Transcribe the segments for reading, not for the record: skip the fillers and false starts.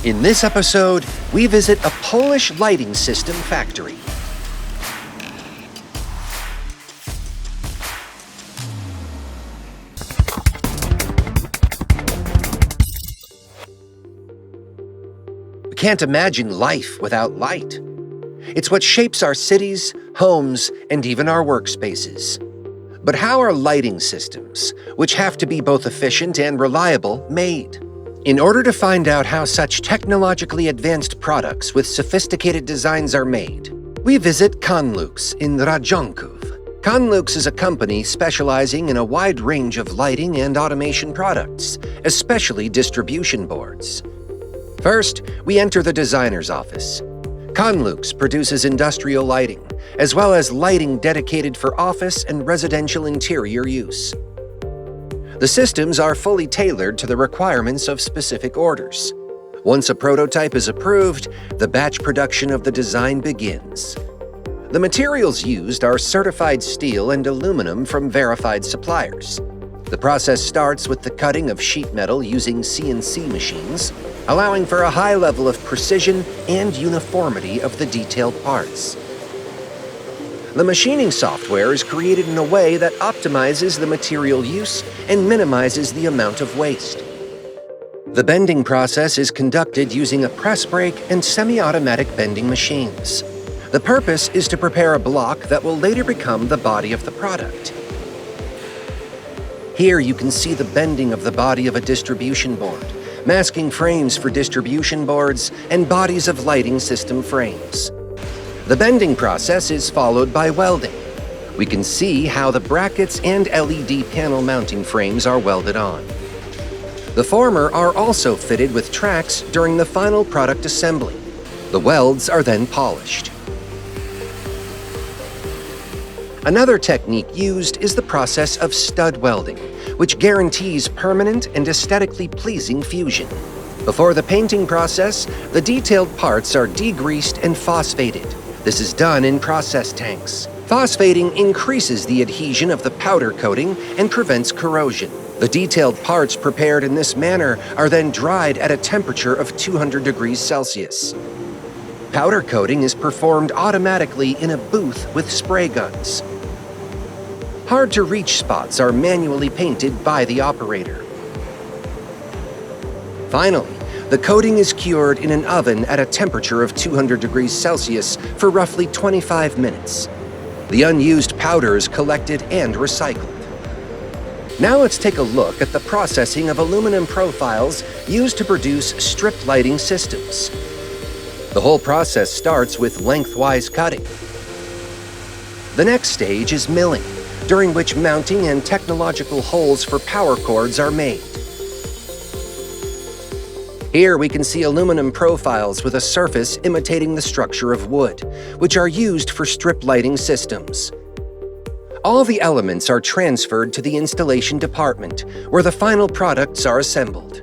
In this episode, we visit a Polish lighting system factory. We can't imagine life without light. It's what shapes our cities, homes, and even our workspaces. But how are lighting systems, which have to be both efficient and reliable, made? In order to find out how such technologically advanced products with sophisticated designs are made, we visit Kanlux in Radzionków. Kanlux is a company specializing in a wide range of lighting and automation products, especially distribution boards. First, we enter the designer's office. Kanlux produces industrial lighting, as well as lighting dedicated for office and residential interior use. The systems are fully tailored to the requirements of specific orders. Once a prototype is approved, the batch production of the design begins. The materials used are certified steel and aluminum from verified suppliers. The process starts with the cutting of sheet metal using CNC machines, allowing for a high level of precision and uniformity of the detailed parts. The machining software is created in a way that optimizes the material use and minimizes the amount of waste. The bending process is conducted using a press brake and semi-automatic bending machines. The purpose is to prepare a block that will later become the body of the product. Here you can see the bending of the body of a distribution board, masking frames for distribution boards and bodies of lighting system frames. The bending process is followed by welding. We can see how the brackets and LED panel mounting frames are welded on. The former are also fitted with tracks during the final product assembly. The welds are then polished. Another technique used is the process of stud welding, which guarantees permanent and aesthetically pleasing fusion. Before the painting process, the detailed parts are degreased and phosphated. This is done in process tanks. Phosphating increases the adhesion of the powder coating and prevents corrosion. The detailed parts prepared in this manner are then dried at a temperature of 200 degrees Celsius. Powder coating is performed automatically in a booth with spray guns. Hard-to-reach spots are manually painted by the operator. Finally, the coating is cured in an oven at a temperature of 200 degrees Celsius for roughly 25 minutes. The unused powder is collected and recycled. Now let's take a look at the processing of aluminum profiles used to produce strip lighting systems. The whole process starts with lengthwise cutting. The next stage is milling, during which mounting and technological holes for power cords are made. Here we can see aluminum profiles with a surface imitating the structure of wood, which are used for strip lighting systems. All the elements are transferred to the installation department, where the final products are assembled.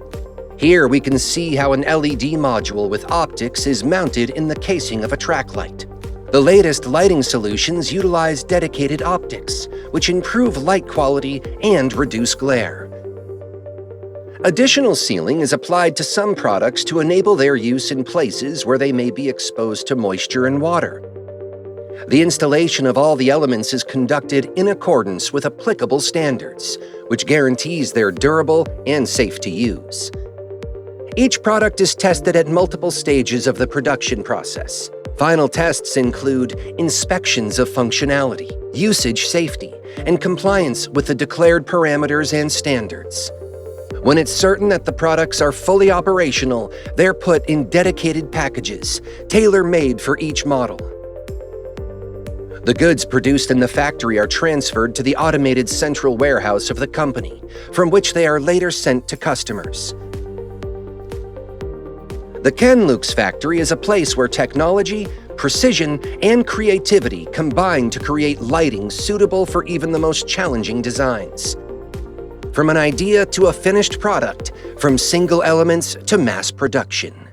Here we can see how an LED module with optics is mounted in the casing of a track light. The latest lighting solutions utilize dedicated optics, which improve light quality and reduce glare. Additional sealing is applied to some products to enable their use in places where they may be exposed to moisture and water. The installation of all the elements is conducted in accordance with applicable standards, which guarantees they're durable and safe to use. Each product is tested at multiple stages of the production process. Final tests include inspections of functionality, usage safety, and compliance with the declared parameters and standards. When it's certain that the products are fully operational, they're put in dedicated packages, tailor-made for each model. The goods produced in the factory are transferred to the automated central warehouse of the company, from which they are later sent to customers. The Kanlux factory is a place where technology, precision, and creativity combine to create lighting suitable for even the most challenging designs. From an idea to a finished product, from single elements to mass production.